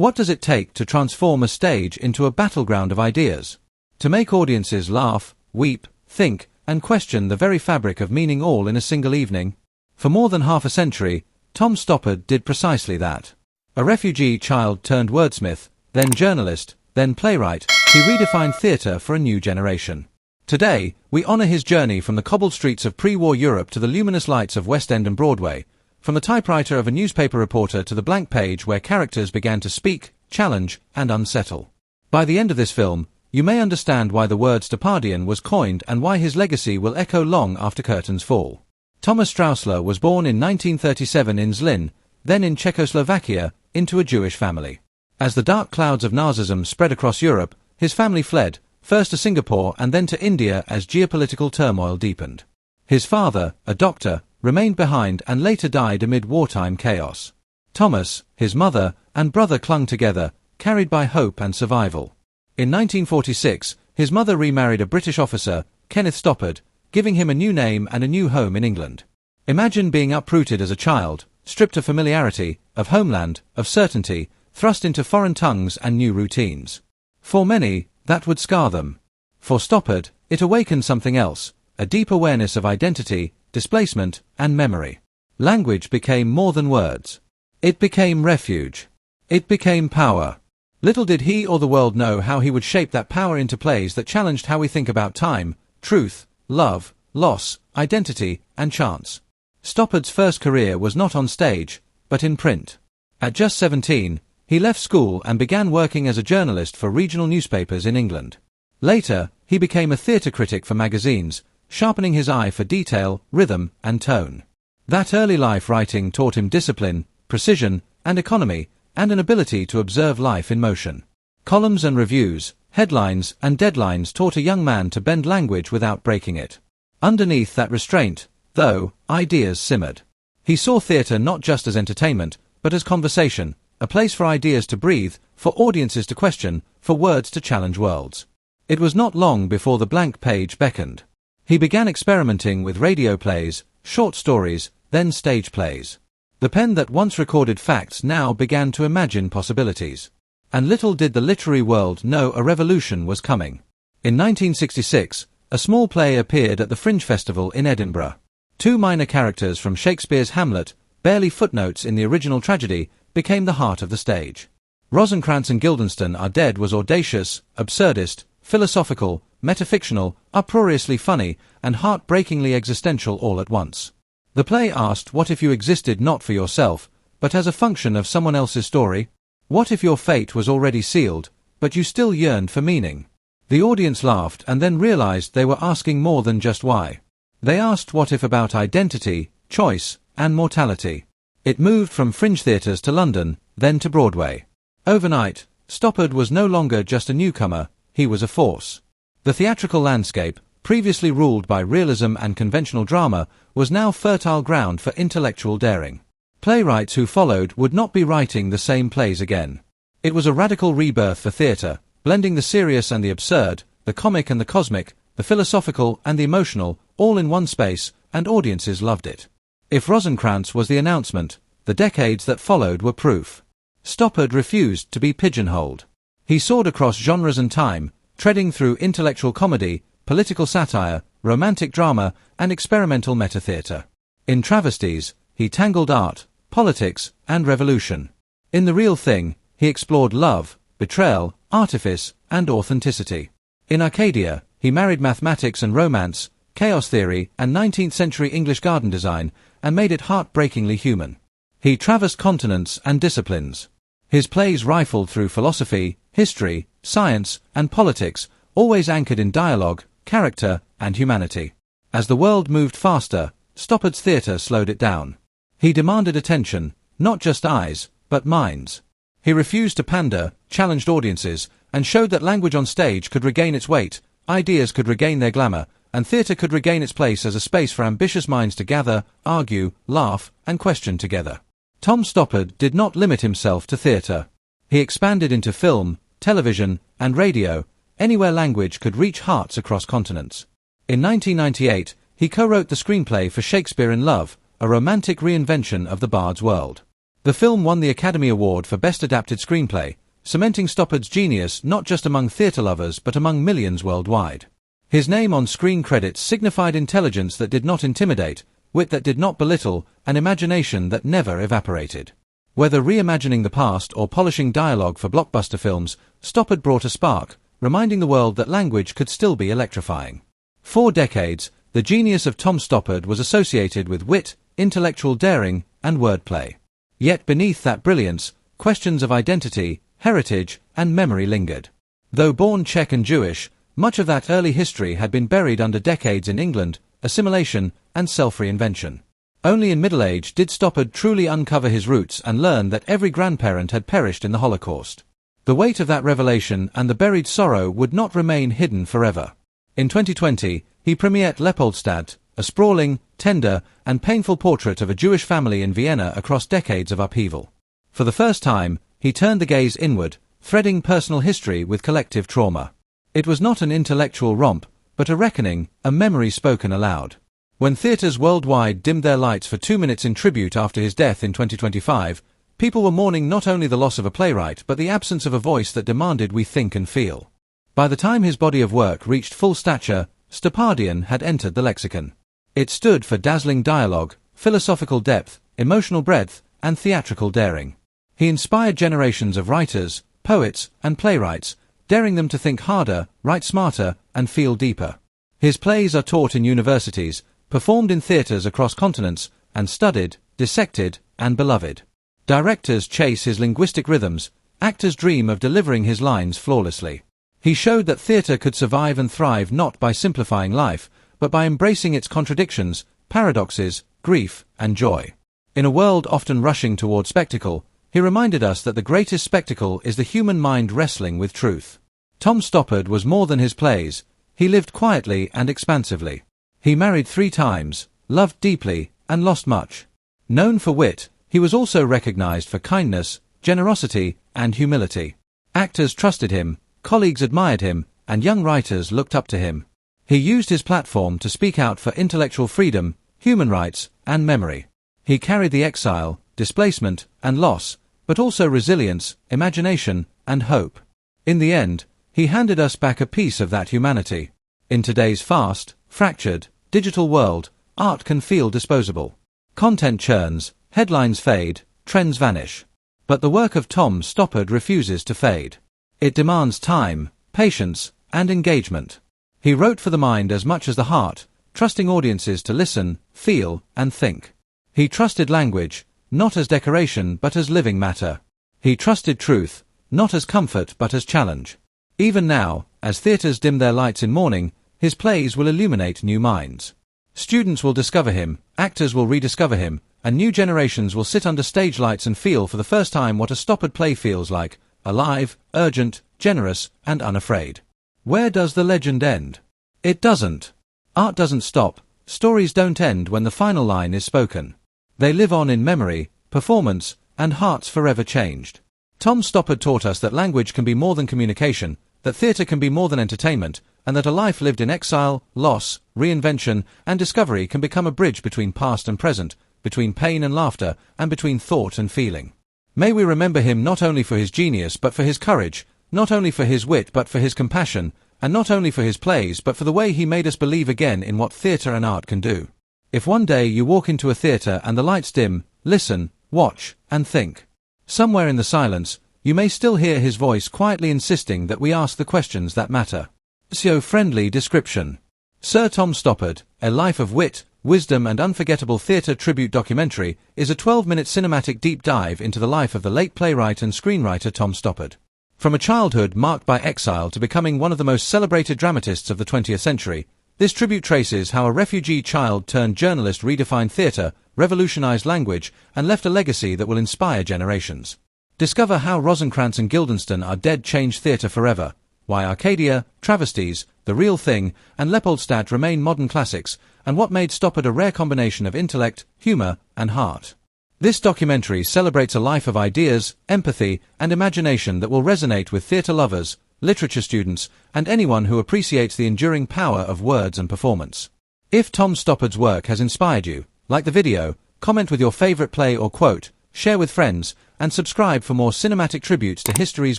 What does it take to transform a stage into a battleground of ideas? To make audiences laugh, weep, think, and question the very fabric of meaning all in a single evening? For more than half a century, Tom Stoppard did precisely that. A refugee child turned wordsmith, then journalist, then playwright, he redefined theatre for a new generation. Today, we honour his journey from the cobbled streets of pre-war Europe to the luminous lights of West End and Broadway, from the typewriter of a newspaper reporter to the blank page where characters began to speak, challenge, and unsettle. By the end of this film, you may understand why the word Stoppardian was coined and why his legacy will echo long after curtains fall. Thomas Straussler was born in 1937 in Zlin, then in Czechoslovakia, into a Jewish family. As the dark clouds of Nazism spread across Europe, his family fled, first to Singapore and then to India as geopolitical turmoil deepened. His father, a doctor, remained behind and later died amid wartime chaos. Thomas, his mother, and brother clung together, carried by hope and survival. In 1946, his mother remarried a British officer, Kenneth Stoppard, giving him a new name and a new home in England. Imagine being uprooted as a child, stripped of familiarity, of homeland, of certainty, thrust into foreign tongues and new routines. For many, that would scar them. For Stoppard, it awakened something else, a deep awareness of identity, displacement, and memory. Language became more than words. It became refuge. It became power. Little did he or the world know how he would shape that power into plays that challenged how we think about time, truth, love, loss, identity, and chance. Stoppard's first career was not on stage, but in print. At just 17, he left school and began working as a journalist for regional newspapers in England. Later, he became a theatre critic for magazines, sharpening his eye for detail, rhythm, and tone. That early life writing taught him discipline, precision, and economy, and an ability to observe life in motion. Columns and reviews, headlines, and deadlines taught a young man to bend language without breaking it. Underneath that restraint, though, ideas simmered. He saw theatre not just as entertainment, but as conversation, a place for ideas to breathe, for audiences to question, for words to challenge worlds. It was not long before the blank page beckoned. He began experimenting with radio plays, short stories, then stage plays. The pen that once recorded facts now began to imagine possibilities. And little did the literary world know a revolution was coming. In 1966, a small play appeared at the Fringe Festival in Edinburgh. Two minor characters from Shakespeare's Hamlet, barely footnotes in the original tragedy, became the heart of the stage. Rosencrantz and Guildenstern Are Dead was audacious, absurdist, philosophical, metafictional, uproariously funny, and heartbreakingly existential all at once. The play asked, what if you existed not for yourself, but as a function of someone else's story? What if your fate was already sealed, but you still yearned for meaning? The audience laughed and then realized they were asking more than just why. They asked what if about identity, choice, and mortality. It moved from fringe theatres to London, then to Broadway. Overnight, Stoppard was no longer just a newcomer, he was a force. The theatrical landscape, previously ruled by realism and conventional drama, was now fertile ground for intellectual daring. Playwrights who followed would not be writing the same plays again. It was a radical rebirth for theatre, blending the serious and the absurd, the comic and the cosmic, the philosophical and the emotional, all in one space, and audiences loved it. If Rosencrantz was the announcement, the decades that followed were proof. Stoppard refused to be pigeonholed. He soared across genres and time, treading through intellectual comedy, political satire, romantic drama, and experimental meta-theatre. In travesties, he tangled art, politics, and revolution. In The Real Thing, he explored love, betrayal, artifice, and authenticity. In Arcadia, he married mathematics and romance, chaos theory, and 19th-century English garden design, and made it heartbreakingly human. He traversed continents and disciplines. His plays rifled through philosophy, history, science, and politics, always anchored in dialogue, character, and humanity. As the world moved faster, Stoppard's theatre slowed it down. He demanded attention, not just eyes, but minds. He refused to pander, challenged audiences, and showed that language on stage could regain its weight, ideas could regain their glamour, and theatre could regain its place as a space for ambitious minds to gather, argue, laugh, and question together. Tom Stoppard did not limit himself to theatre. He expanded into film, television, and radio, anywhere language could reach hearts across continents. In 1998, he co-wrote the screenplay for Shakespeare in Love, a romantic reinvention of the Bard's world. The film won the Academy Award for Best Adapted Screenplay, cementing Stoppard's genius not just among theatre lovers but among millions worldwide. His name on screen credits signified intelligence that did not intimidate, wit that did not belittle, and imagination that never evaporated. Whether reimagining the past or polishing dialogue for blockbuster films, Stoppard brought a spark, reminding the world that language could still be electrifying. For decades, the genius of Tom Stoppard was associated with wit, intellectual daring, and wordplay. Yet beneath that brilliance, questions of identity, heritage, and memory lingered. Though born Czech and Jewish, much of that early history had been buried under decades in England, assimilation, and self-reinvention. Only in middle age did Stoppard truly uncover his roots and learn that every grandparent had perished in the Holocaust. The weight of that revelation and the buried sorrow would not remain hidden forever. In 2020, he premiered Leopoldstadt, a sprawling, tender, and painful portrait of a Jewish family in Vienna across decades of upheaval. For the first time, he turned the gaze inward, threading personal history with collective trauma. It was not an intellectual romp, but a reckoning, a memory spoken aloud. When theatres worldwide dimmed their lights for 2 minutes in tribute after his death in 2025, people were mourning not only the loss of a playwright but the absence of a voice that demanded we think and feel. By the time his body of work reached full stature, Stoppardian had entered the lexicon. It stood for dazzling dialogue, philosophical depth, emotional breadth, and theatrical daring. He inspired generations of writers, poets, and playwrights, daring them to think harder, write smarter, and feel deeper. His plays are taught in universities, performed in theatres across continents, and studied, dissected, and beloved. Directors chase his linguistic rhythms, actors dream of delivering his lines flawlessly. He showed that theatre could survive and thrive not by simplifying life, but by embracing its contradictions, paradoxes, grief, and joy. In a world often rushing toward spectacle, he reminded us that the greatest spectacle is the human mind wrestling with truth. Tom Stoppard was more than his plays. He lived quietly and expansively. He married 3 times, loved deeply, and lost much. Known for wit, he was also recognized for kindness, generosity, and humility. Actors trusted him, colleagues admired him, and young writers looked up to him. He used his platform to speak out for intellectual freedom, human rights, and memory. He carried the exile, displacement, and loss, but also resilience, imagination, and hope. In the end, he handed us back a piece of that humanity. In today's fast, fractured, digital world, art can feel disposable. Content churns, headlines fade, trends vanish. But the work of Tom Stoppard refuses to fade. It demands time, patience, and engagement. He wrote for the mind as much as the heart, trusting audiences to listen, feel, and think. He trusted language, not as decoration but as living matter. He trusted truth, not as comfort but as challenge. Even now, as theatres dim their lights in mourning, his plays will illuminate new minds. Students will discover him, actors will rediscover him, and new generations will sit under stage lights and feel for the first time what a Stoppard play feels like: alive, urgent, generous, and unafraid. Where does the legend end? It doesn't. Art doesn't stop, stories don't end when the final line is spoken. They live on in memory, performance, and hearts forever changed. Tom Stoppard taught us that language can be more than communication, that theatre can be more than entertainment, and that a life lived in exile, loss, reinvention, and discovery can become a bridge between past and present, between pain and laughter, and between thought and feeling. May we remember him not only for his genius but for his courage, not only for his wit but for his compassion, and not only for his plays but for the way he made us believe again in what theatre and art can do. If one day you walk into a theatre and the lights dim, listen, watch, and think. Somewhere in the silence, you may still hear his voice quietly insisting that we ask the questions that matter. SEO-friendly description. Sir Tom Stoppard, A Life of Wit, Wisdom and Unforgettable Theatre Tribute Documentary, is a 12-minute cinematic deep dive into the life of the late playwright and screenwriter Tom Stoppard. From a childhood marked by exile to becoming one of the most celebrated dramatists of the 20th century, this tribute traces how a refugee child turned journalist redefined theatre, revolutionized language, and left a legacy that will inspire generations. Discover how Rosencrantz and Guildenstern Are Dead changed theatre forever, why Arcadia, Travesties, The Real Thing, and Leopoldstadt remain modern classics, and what made Stoppard a rare combination of intellect, humour, and heart. This documentary celebrates a life of ideas, empathy, and imagination that will resonate with theatre lovers, literature students, and anyone who appreciates the enduring power of words and performance. If Tom Stoppard's work has inspired you, like the video, comment with your favourite play or quote, share with friends, and subscribe for more cinematic tributes to history's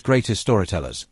greatest storytellers.